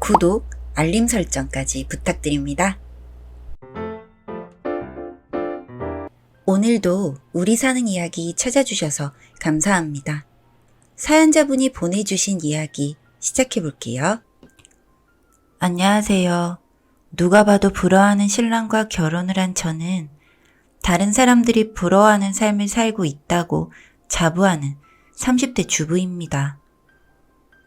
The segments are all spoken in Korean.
구독, 알림 설정까지 부탁드립니다. 오늘도 우리 사는 이야기 찾아주셔서 감사합니다. 사연자분이 보내주신 이야기 시작해볼게요. 안녕하세요. 누가 봐도 부러워하는 신랑과 결혼을 한 저는 다른 사람들이 부러워하는 삶을 살고 있다고 자부하는 30대 주부입니다.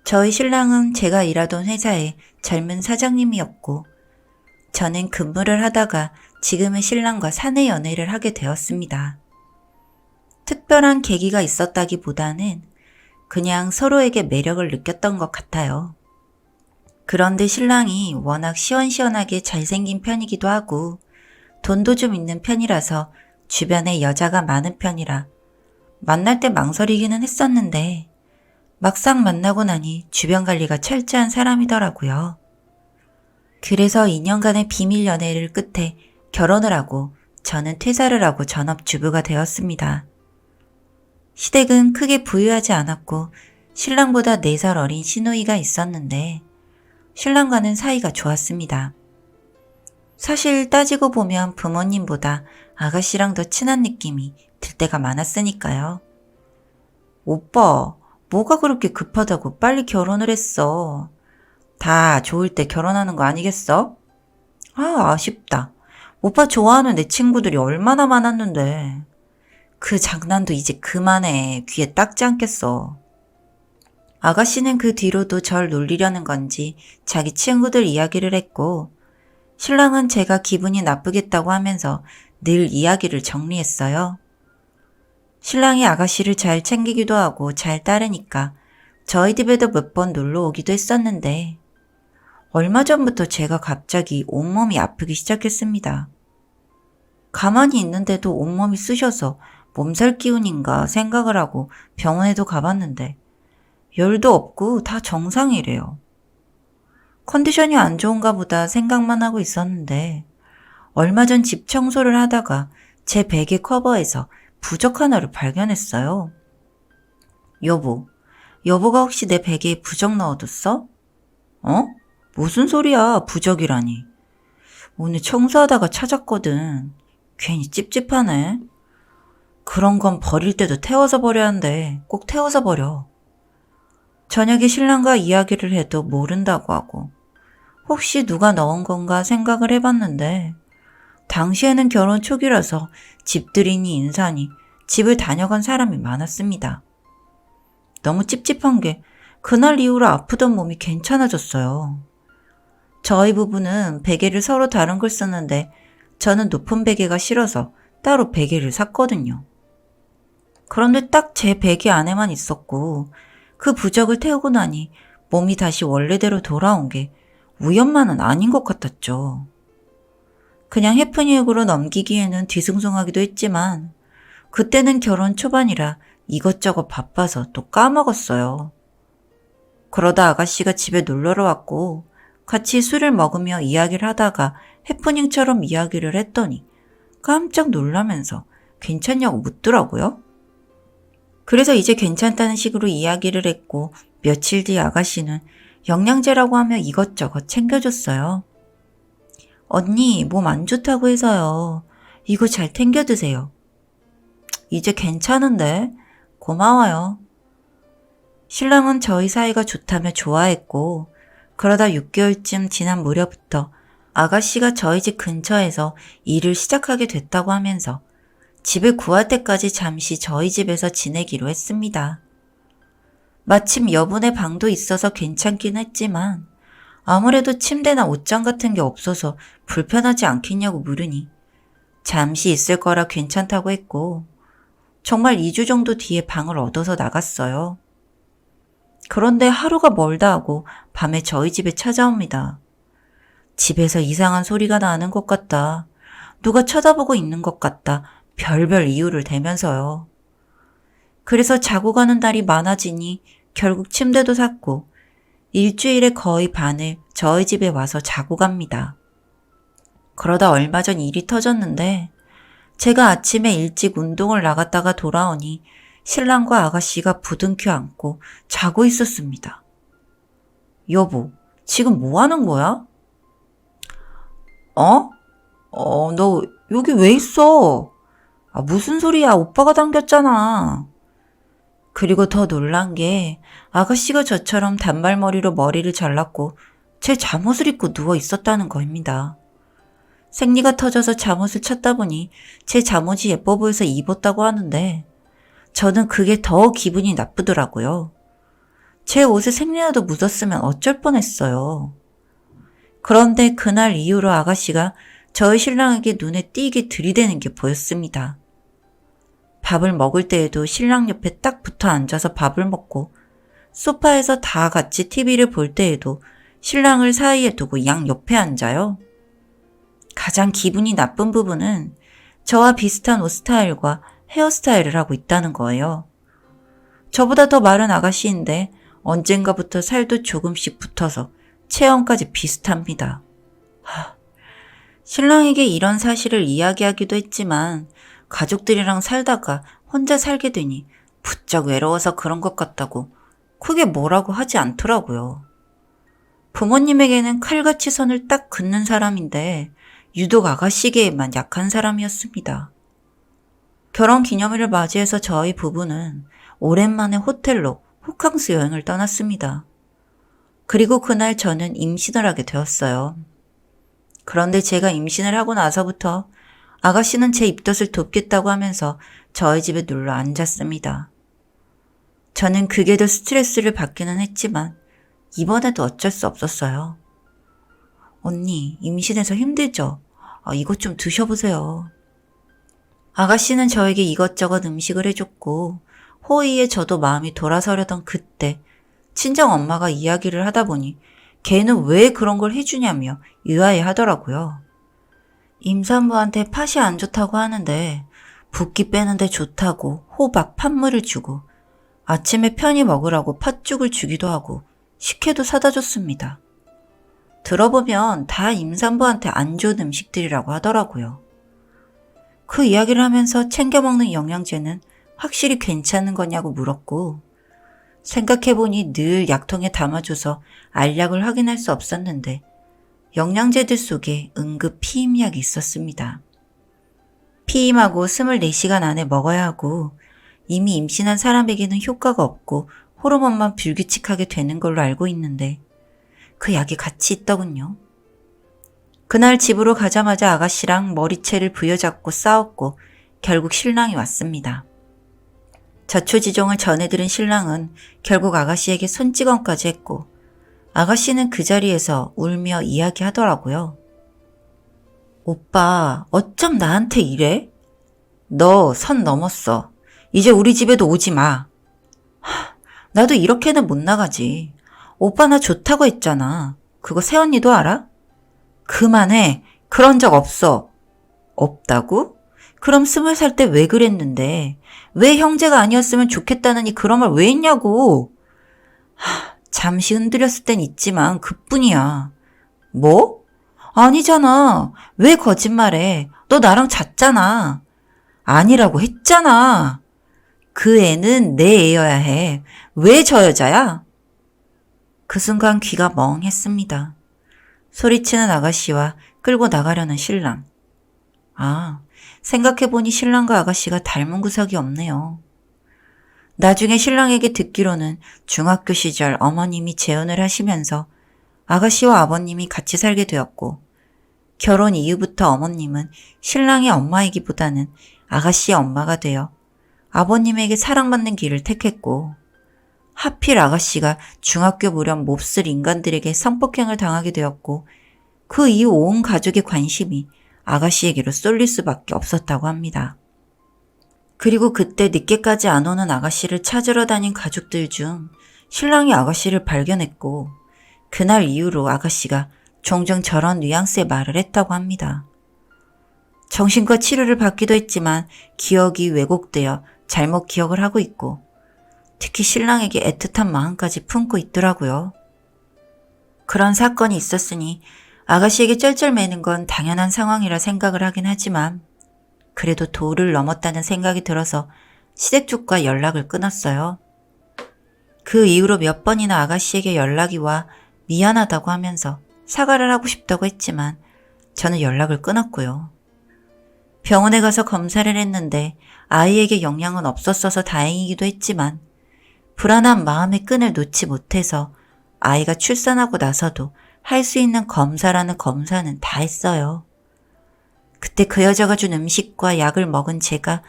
저희 신랑은 제가 일하던 회사의 젊은 사장님이었고 저는 근무를 하다가 지금의 신랑과 사내 연애를 하게 되었습니다. 특별한 계기가 있었다기보다는 그냥 서로에게 매력을 느꼈던 것 같아요. 그런데 신랑이 워낙 시원시원하게 잘생긴 편이기도 하고 돈도 좀 있는 편이라서 주변에 여자가 많은 편이라 만날 때 망설이기는 했었는데 막상 만나고 나니 주변 관리가 철저한 사람이더라고요. 그래서 2년간의 비밀 연애를 끝에 결혼을 하고 저는 퇴사를 하고 전업주부가 되었습니다. 시댁은 크게 부유하지 않았고 신랑보다 4살 어린 시누이가 있었는데 신랑과는 사이가 좋았습니다. 사실 따지고 보면 부모님보다 아가씨랑 더 친한 느낌이 들 때가 많았으니까요. 오빠, 뭐가 그렇게 급하다고 빨리 결혼을 했어? 다 좋을 때 결혼하는 거 아니겠어? 아쉽다. 오빠 좋아하는 내 친구들이 얼마나 많았는데. 그 장난도 이제 그만해. 귀에 딱지 않겠어. 아가씨는 그 뒤로도 절 놀리려는 건지 자기 친구들 이야기를 했고 신랑은 제가 기분이 나쁘겠다고 하면서 늘 이야기를 정리했어요. 신랑이 아가씨를 잘 챙기기도 하고 잘 따르니까 저희 집에도 몇 번 놀러 오기도 했었는데 얼마 전부터 제가 갑자기 온몸이 아프기 시작했습니다. 가만히 있는데도 온몸이 쑤셔서 몸살 기운인가 생각을 하고 병원에도 가봤는데 열도 없고 다 정상이래요. 컨디션이 안 좋은가 보다 생각만 하고 있었는데 얼마 전 집 청소를 하다가 제 베개 커버에서 부적 하나를 발견했어요. 여보가 혹시 내 베개에 부적 넣어뒀어? 무슨 소리야, 부적이라니. 오늘 청소하다가 찾았거든. 괜히 찝찝하네. 그런 건 버릴 때도 태워서 버려야 하는데 꼭 태워서 버려. 저녁에 신랑과 이야기를 해도 모른다고 하고 혹시 누가 넣은 건가 생각을 해봤는데 당시에는 결혼 초기라서 집들이니 인사니 집을 다녀간 사람이 많았습니다. 너무 찝찝한 게 그날 이후로 아프던 몸이 괜찮아졌어요. 저희 부부는 베개를 서로 다른 걸 쓰는데 저는 높은 베개가 싫어서 따로 베개를 샀거든요. 그런데 딱 제 베개 안에만 있었고 그 부적을 태우고 나니 몸이 다시 원래대로 돌아온 게 우연만은 아닌 것 같았죠. 그냥 해프닝으로 넘기기에는 뒤숭숭하기도 했지만 그때는 결혼 초반이라 이것저것 바빠서 또 까먹었어요. 그러다 아가씨가 집에 놀러를 왔고 같이 술을 먹으며 이야기를 하다가 해프닝처럼 이야기를 했더니 깜짝 놀라면서 괜찮냐고 묻더라고요. 그래서 이제 괜찮다는 식으로 이야기를 했고 며칠 뒤 아가씨는 영양제라고 하며 이것저것 챙겨줬어요. 언니, 몸 안 좋다고 해서요. 이거 잘 챙겨 드세요. 이제 괜찮은데? 고마워요. 신랑은 저희 사이가 좋다며 좋아했고 그러다 6개월쯤 지난 무렵부터 아가씨가 저희 집 근처에서 일을 시작하게 됐다고 하면서 집을 구할 때까지 잠시 저희 집에서 지내기로 했습니다. 마침 여분의 방도 있어서 괜찮긴 했지만 아무래도 침대나 옷장 같은 게 없어서 불편하지 않겠냐고 물으니 잠시 있을 거라 괜찮다고 했고 정말 2주 정도 뒤에 방을 얻어서 나갔어요. 그런데 하루가 멀다 하고 밤에 저희 집에 찾아옵니다. 집에서 이상한 소리가 나는 것 같다. 누가 쳐다보고 있는 것 같다. 별별 이유를 대면서요. 그래서 자고 가는 날이 많아지니 결국 침대도 샀고 일주일에 거의 반을 저희 집에 와서 자고 갑니다. 그러다 얼마 전 일이 터졌는데 제가 아침에 일찍 운동을 나갔다가 돌아오니 신랑과 아가씨가 부둥켜 안고 자고 있었습니다. 여보, 지금 뭐 하는 거야? 어? 너 여기 왜 있어? 무슨 소리야? 오빠가 당겼잖아. 그리고 더 놀란 게 아가씨가 저처럼 단발머리로 머리를 잘랐고 제 잠옷을 입고 누워 있었다는 거입니다. 생리가 터져서 잠옷을 찾다 보니 제 잠옷이 예뻐 보여서 입었다고 하는데 저는 그게 더 기분이 나쁘더라고요. 제 옷에 생리라도 묻었으면 어쩔 뻔했어요. 그런데 그날 이후로 아가씨가 저의 신랑에게 눈에 띄게 들이대는 게 보였습니다. 밥을 먹을 때에도 신랑 옆에 딱 붙어 앉아서 밥을 먹고 소파에서 다 같이 TV를 볼 때에도 신랑을 사이에 두고 양 옆에 앉아요. 가장 기분이 나쁜 부분은 저와 비슷한 옷 스타일과 헤어스타일을 하고 있다는 거예요. 저보다 더 마른 아가씨인데 언젠가부터 살도 조금씩 붙어서 체형까지 비슷합니다. 신랑에게 이런 사실을 이야기하기도 했지만 가족들이랑 살다가 혼자 살게 되니 부쩍 외로워서 그런 것 같다고 크게 뭐라고 하지 않더라고요. 부모님에게는 칼같이 선을 딱 긋는 사람인데 유독 아가씨에게만 약한 사람이었습니다. 결혼 기념일을 맞이해서 저희 부부는 오랜만에 호텔로 호캉스 여행을 떠났습니다. 그리고 그날 저는 임신을 하게 되었어요. 그런데 제가 임신을 하고 나서부터 아가씨는 제 입덧을 돕겠다고 하면서 저희 집에 눌러 앉았습니다. 저는 그게 더 스트레스를 받기는 했지만 이번에도 어쩔 수 없었어요. 언니, 임신해서 힘들죠? 이것 좀 드셔보세요. 아가씨는 저에게 이것저것 음식을 해줬고 호의에 저도 마음이 돌아서려던 그때 친정 엄마가 이야기를 하다 보니 걔는 왜 그런 걸 해주냐며 의아해 하더라고요. 임산부한테 팥이 안 좋다고 하는데 붓기 빼는데 좋다고 호박, 팥물을 주고 아침에 편히 먹으라고 팥죽을 주기도 하고 식혜도 사다 줬습니다. 들어보면 다 임산부한테 안 좋은 음식들이라고 하더라고요. 그 이야기를 하면서 챙겨 먹는 영양제는 확실히 괜찮은 거냐고 물었고 생각해보니 늘 약통에 담아줘서 알약을 확인할 수 없었는데 영양제들 속에 응급 피임약이 있었습니다. 피임하고 24시간 안에 먹어야 하고 이미 임신한 사람에게는 효과가 없고 호르몬만 불규칙하게 되는 걸로 알고 있는데 그 약이 같이 있더군요. 그날 집으로 가자마자 아가씨랑 머리채를 부여잡고 싸웠고 결국 신랑이 왔습니다. 자초지종을 전해들은 신랑은 결국 아가씨에게 손찌검까지 했고 아가씨는 그 자리에서 울며 이야기하더라고요. 오빠, 어쩜 나한테 이래? 너 선 넘었어. 이제 우리 집에도 오지 마. 나도 이렇게는 못 나가지. 오빠 나 좋다고 했잖아. 그거 새언니도 알아? 그만해. 그런 적 없어. 없다고? 그럼 20살 때 왜 그랬는데? 왜 형제가 아니었으면 좋겠다느니 그런 말 왜 했냐고. 잠시 흔들렸을 땐 있지만 그뿐이야. 뭐? 아니잖아. 왜 거짓말해? 너 나랑 잤잖아. 아니라고 했잖아. 그 애는 내 애여야 해. 왜 저 여자야? 그 순간 귀가 멍했습니다. 소리치는 아가씨와 끌고 나가려는 신랑. 생각해보니 신랑과 아가씨가 닮은 구석이 없네요. 나중에 신랑에게 듣기로는 중학교 시절 어머님이 재혼을 하시면서 아가씨와 아버님이 같이 살게 되었고 결혼 이후부터 어머님은 신랑의 엄마이기보다는 아가씨의 엄마가 되어 아버님에게 사랑받는 길을 택했고 하필 아가씨가 중학교 무렵 몹쓸 인간들에게 성폭행을 당하게 되었고 그 이후 온 가족의 관심이 아가씨에게로 쏠릴 수밖에 없었다고 합니다. 그리고 그때 늦게까지 안 오는 아가씨를 찾으러 다닌 가족들 중 신랑이 아가씨를 발견했고 그날 이후로 아가씨가 종종 저런 뉘앙스의 말을 했다고 합니다. 정신과 치료를 받기도 했지만 기억이 왜곡되어 잘못 기억을 하고 있고 특히 신랑에게 애틋한 마음까지 품고 있더라고요. 그런 사건이 있었으니 아가씨에게 쩔쩔매는 건 당연한 상황이라 생각을 하긴 하지만 그래도 도를 넘었다는 생각이 들어서 시댁 쪽과 연락을 끊었어요. 그 이후로 몇 번이나 아가씨에게 연락이 와 미안하다고 하면서 사과를 하고 싶다고 했지만 저는 연락을 끊었고요. 병원에 가서 검사를 했는데 아이에게 영향은 없었어서 다행이기도 했지만 불안한 마음의 끈을 놓지 못해서 아이가 출산하고 나서도 할 수 있는 검사라는 검사는 다 했어요. 그때 그 여자가 준 음식과 약을 먹은 제가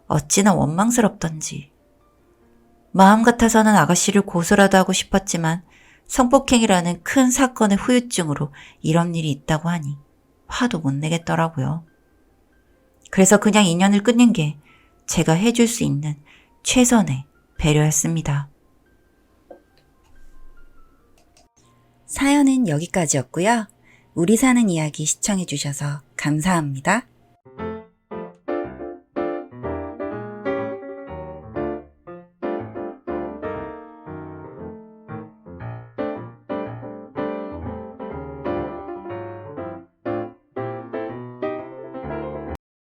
어찌나 원망스럽던지. 마음 같아서는 아가씨를 고소라도 하고 싶었지만 성폭행이라는 큰 사건의 후유증으로 이런 일이 있다고 하니 화도 못 내겠더라고요. 그래서 그냥 인연을 끊는 게 제가 해줄 수 있는 최선의 배려였습니다. 사연은 여기까지였고요. 우리 사는 이야기 시청해주셔서 감사합니다.